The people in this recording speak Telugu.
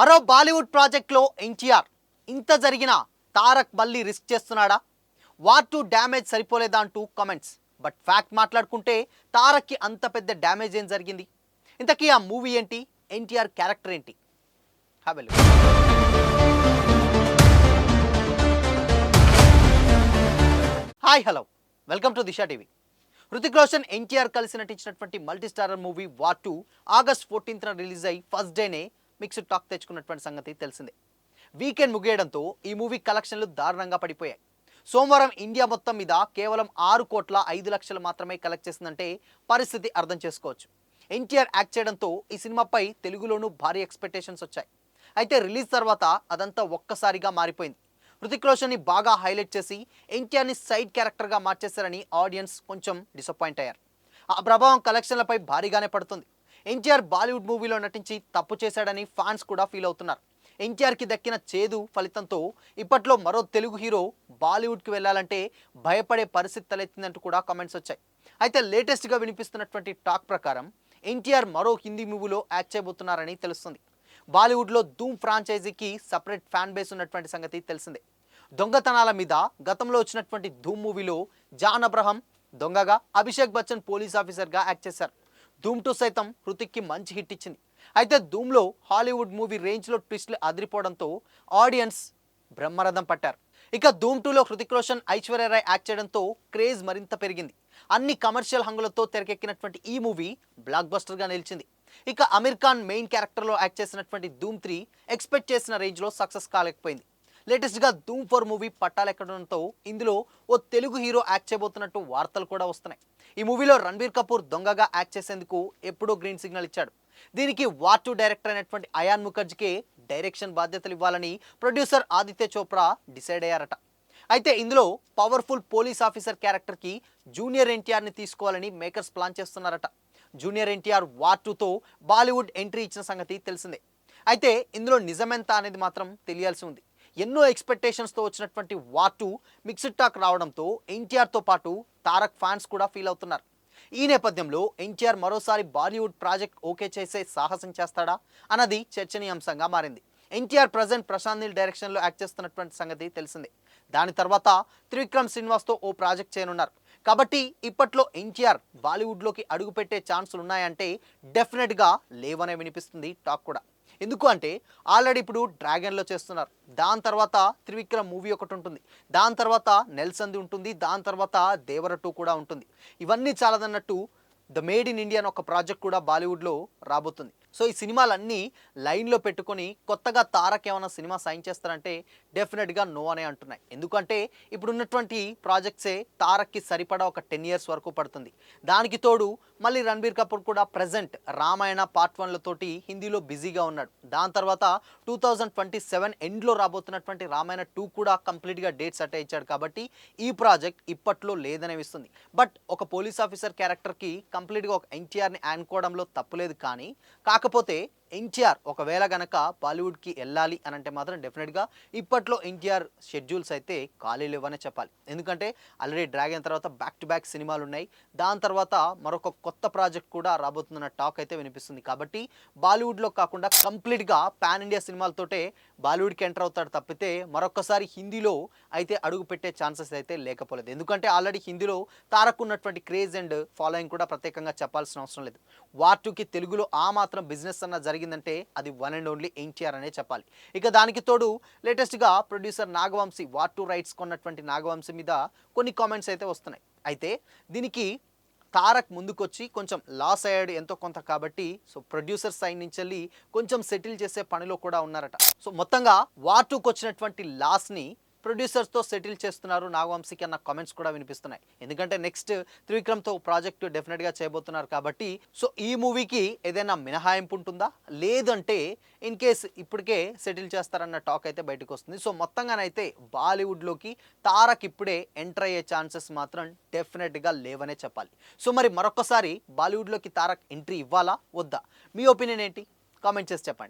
మరో బాలీవుడ్ ప్రాజెక్ట్లో ఎన్టీఆర్ ఇంత జరిగినా తారక్ మళ్ళీ రిస్క్ చేస్తున్నాడా? వార్ టు డ్యామేజ్ సరిపోలేదా అంటూ కామెంట్స్. బట్ ఫ్యాక్ట్ మాట్లాడుకుంటే తారక్కి అంత పెద్ద డ్యామేజ్ ఏం జరిగింది? ఇంతకీ ఆ మూవీ ఏంటి? ఎన్టీఆర్ క్యారెక్టర్ ఏంటి? Have a look. Hi hello, welcome to Disha TV. Hrithik Roshan NTR కలిసి నటించినటువంటి multi starrer movie War 2 August 14న రిలీజ్ అయ్యి ఫస్ట్ డేనే మిక్స్డ్ టాక్ తెచ్చుకున్నటువంటి సంగతి తెలిసిందే. వీకెండ్ ముగియడంతో ఈ మూవీ కలెక్షన్లు దారుణంగా పడిపోయాయి. సోమవారం ఇండియా మొత్తం మీద కేవలం 6,05,00,000 మాత్రమే కలెక్ట్ చేసిందంటే పరిస్థితి అర్థం చేసుకోవచ్చు. ఎన్టీఆర్ యాక్ట్ చేయడంతో ఈ సినిమాపై తెలుగులోనూ భారీ ఎక్స్పెక్టేషన్స్ వచ్చాయి. అయితే రిలీజ్ తర్వాత అదంతా ఒక్కసారిగా మారిపోయింది. హృతిక్ రోషన్ని బాగా హైలైట్ చేసి ఎన్టీఆర్ని సైడ్ క్యారెక్టర్గా మార్చేశారని ఆడియన్స్ కొంచెం డిసప్పాయింట్ అయ్యారు. ఆ ప్రభావం కలెక్షన్లపై భారీగానే పడుతుంది. ఎన్టీఆర్ బాలీవుడ్ మూవీలో నటించి తప్పు చేశాడని ఫ్యాన్స్ కూడా ఫీల్ అవుతున్నారు. ఎన్టీఆర్కి దక్కిన చేదు ఫలితంతో ఇప్పట్లో మరో తెలుగు హీరో బాలీవుడ్కి వెళ్ళాలంటే భయపడే పరిస్థితి తలెత్తిందంటూ కూడా కామెంట్స్ వచ్చాయి. అయితే లేటెస్ట్గా వినిపిస్తున్నటువంటి టాక్ ప్రకారం ఎన్టీఆర్ మరో హిందీ మూవీలో యాక్ట్ చేయబోతున్నారని తెలుస్తుంది. బాలీవుడ్లో ధూమ్ ఫ్రాంచైజీకి సపరేట్ ఫ్యాన్ బేస్ ఉన్నటువంటి సంగతి తెలిసిందే. దొంగతనాల మీద గతంలో వచ్చినటువంటి ధూమ్ మూవీలో జాన్ అబ్రహం దొంగగా, అభిషేక్ బచ్చన్ పోలీస్ ఆఫీసర్గా యాక్ట్ చేశారు. ధూమ్ 2 సైతం హృతిక్కి మంచి హిట్ ఇచ్చింది. అయితే ధూమ్లో హాలీవుడ్ మూవీ రేంజ్లో ట్విస్ట్లు అదిరిపోవడంతో ఆడియన్స్ బ్రహ్మరథం పట్టారు. ఇక ధూమ్ 2లో హృతిక్ రోషన్, ఐశ్వర్య రాయ్ యాక్ట్ చేయడంతో క్రేజ్ మరింత పెరిగింది. అన్ని కమర్షియల్ హంగులతో తెరకెక్కినటువంటి ఈ మూవీ బ్లాక్ బస్టర్గా నిలిచింది. ఇక అమీర్ ఖాన్ మెయిన్ క్యారెక్టర్లో యాక్ట్ చేసినటువంటి ధూమ్ 3 ఎక్స్పెక్ట్ చేసిన రేంజ్లో సక్సెస్ కాలేకపోయింది. లేటెస్ట్గా ధూమ్ 4 మూవీ పట్టాలెక్కడంతో ఇందులో ఓ తెలుగు హీరో యాక్ట్ చేయబోతున్నట్టు వార్తలు కూడా వస్తున్నాయి. ఈ మూవీలో రణబీర్ కపూర్ దొంగగా యాక్ట్ చేసేందుకు ఎప్పుడో గ్రీన్ సిగ్నల్ ఇచ్చాడు. దీనికి వార్ 2 డైరెక్టర్ అయినటువంటి అయాన్ ముఖర్జీకే డైరెక్షన్ బాధ్యతలు ఇవ్వాలని ప్రొడ్యూసర్ ఆదిత్య చోప్రా డిసైడ్ అయ్యారట. అయితే ఇందులో పవర్ఫుల్ పోలీస్ ఆఫీసర్ క్యారెక్టర్కి జూనియర్ ఎన్టీఆర్ని తీసుకోవాలని మేకర్స్ ప్లాన్ చేస్తున్నారట. జూనియర్ ఎన్టీఆర్ వార్ 2తో బాలీవుడ్ ఎంట్రీ ఇచ్చిన సంగతి తెలిసిందే. అయితే ఇందులో నిజమెంత అనేది మాత్రం తెలియాల్సి ఉంది. ఎన్నో ఎక్స్పెక్టేషన్స్తో వచ్చినటువంటి వార్ 2 మిక్స్డ్ టాక్ రావడంతో ఎన్టీఆర్తో పాటు తారక్ ఫ్యాన్స్ కూడా ఫీల్ అవుతున్నారు. ఈ నేపథ్యంలో ఎన్టీఆర్ మరోసారి బాలీవుడ్ ప్రాజెక్ట్ ఓకే చేసే సాహసం చేస్తాడా అన్నది చర్చనీయాంశంగా మారింది. ఎన్టీఆర్ ప్రజెంట్ ప్రశాంత్ నీల్ డైరెక్షన్లో యాక్ట్ చేస్తున్నటువంటి సంగతి తెలిసిందే. దాని తర్వాత త్రివిక్రమ్ శ్రీనివాస్తో ఓ ప్రాజెక్ట్ చేయనున్నారు. కాబట్టి ఇప్పట్లో ఎన్టీఆర్ బాలీవుడ్లోకి అడుగుపెట్టే ఛాన్సులు ఉన్నాయంటే డెఫినెట్గా లేవనే వినిపిస్తుంది టాక్ కూడా. ఎందుకు అంటే ఆల్రెడీ ఇప్పుడు డ్రాగన్లో చేస్తున్నారు. దాని తర్వాత త్రివిక్రమ్ మూవీ ఒకటి ఉంటుంది, దాని తర్వాత నెల్సన్ది ఉంటుంది, దాని తర్వాత దేవర 2 కూడా ఉంటుంది. ఇవన్నీ చాలదన్నట్టు ద మేడ్ ఇన్ ఇండియా ఒక ప్రాజెక్ట్ కూడా బాలీవుడ్లో రాబోతుంది. సో ఈ సినిమాలన్నీ లైన్లో పెట్టుకొని కొత్తగా తారక్ ఏమైనా సినిమా సైన్ చేస్తారంటే డెఫినెట్గా నో అనే అంటున్నాయి. ఎందుకంటే ఇప్పుడు ఉన్నటువంటి ప్రాజెక్ట్సే తారక్కి సరిపడా ఒక 10 years వరకు పడుతుంది. దానికి తోడు మళ్ళీ రణబీర్ కపూర్ కూడా ప్రజెంట్ రామాయణ పార్ట్ 1లతోటి హిందీలో బిజీగా ఉన్నాడు. దాని తర్వాత 2027 ఎండ్లో రాబోతున్నటువంటి రామాయణ 2 కూడా కంప్లీట్గా డేట్ సెట్ ఇచ్చాడు. కాబట్టి ఈ ప్రాజెక్ట్ ఇప్పట్లో లేదనేవిస్తుంది. బట్ ఒక పోలీస్ ఆఫీసర్ క్యారెక్టర్కి కంప్లీట్గా ఒక ఎన్టీఆర్ని అనుకోవడంలో తప్పులేదు. కానీ కాకపోతే ఎన్టీఆర్ ఒకవేళ గనక బాలీవుడ్కి వెళ్ళాలి అని అంటే మాత్రం డెఫినెట్గా ఇప్పట్లో ఎన్టీఆర్ షెడ్యూల్స్ అయితే ఖాళీ లేవనే చెప్పాలి. ఎందుకంటే ఆల్రెడీ డ్రాగన్ తర్వాత బ్యాక్ టు బ్యాక్ సినిమాలు ఉన్నాయి. దాని తర్వాత మరొక కొత్త ప్రాజెక్ట్ కూడా రాబోతున్న టాక్ అయితే వినిపిస్తుంది. కాబట్టి బాలీవుడ్లో కాకుండా కంప్లీట్గా పాన్ ఇండియా సినిమాలతోటే బాలీవుడ్కి ఎంటర్ అవుతాడు తప్పితే మరొకసారి హిందీలో అయితే అడుగు పెట్టే ఛాన్సెస్ అయితే లేకపోలేదు. ఎందుకంటే ఆల్రెడీ హిందీలో తారక్ ఉన్నటువంటి క్రేజ్ అండ్ ఫాలోయింగ్ కూడా ప్రత్యేకంగా చెప్పాల్సిన అవసరం లేదు. వార్ 2కి తెలుగులో ఆ మాత్రం బిజినెస్ అన్న జరిగిందంటే అది వన్ అండ్ ఓన్లీ ఎన్టీఆర్ అనే చెప్పాలి. ఇక దానికి తోడు లేటెస్ట్గా ప్రొడ్యూసర్ నాగవంశీ వార్ 2 రైట్స్ కొన్నటువంటి నాగవంశీ మీద కొన్ని కామెంట్స్ అయితే వస్తున్నాయి. అయితే దీనికి తారక్ ముందుకొచ్చి కొంచెం లాస్ అయ్యాడు ఎంతో కొంత. కాబట్టి సో ప్రొడ్యూసర్ సైడ్ నుంచి వెళ్ళి కొంచెం సెటిల్ చేసే పనిలో కూడా ఉన్నారట. సో మొత్తంగా వార్ 2కి వచ్చినటువంటి లాస్ని ప్రొడ్యూసర్స్తో సెటిల్ చేస్తున్నారు నాగవంశీకి అన్న కామెంట్స్ కూడా వినిపిస్తున్నాయి. ఎందుకంటే నెక్స్ట్ త్రివిక్రమ్తో ప్రాజెక్టు డెఫినెట్గా చేయబోతున్నారు. కాబట్టి సో ఈ మూవీకి ఏదైనా మినహాయింపు ఉంటుందా, లేదంటే ఇన్ కేస్ ఇప్పటికే సెటిల్ చేస్తారన్న టాక్ అయితే బయటకు వస్తుంది. సో మొత్తంగానైతే బాలీవుడ్లోకి తారక్ ఇప్పుడే ఎంటర్ అయ్యే ఛాన్సెస్ మాత్రం డెఫినెట్గా లేవనే చెప్పాలి. సో మరి మరొకసారి బాలీవుడ్లోకి తారక్ ఎంట్రీ ఇవ్వాలా వద్దా? మీ ఒపీనియన్ ఏంటి? కామెంట్ చేసి చెప్పండి.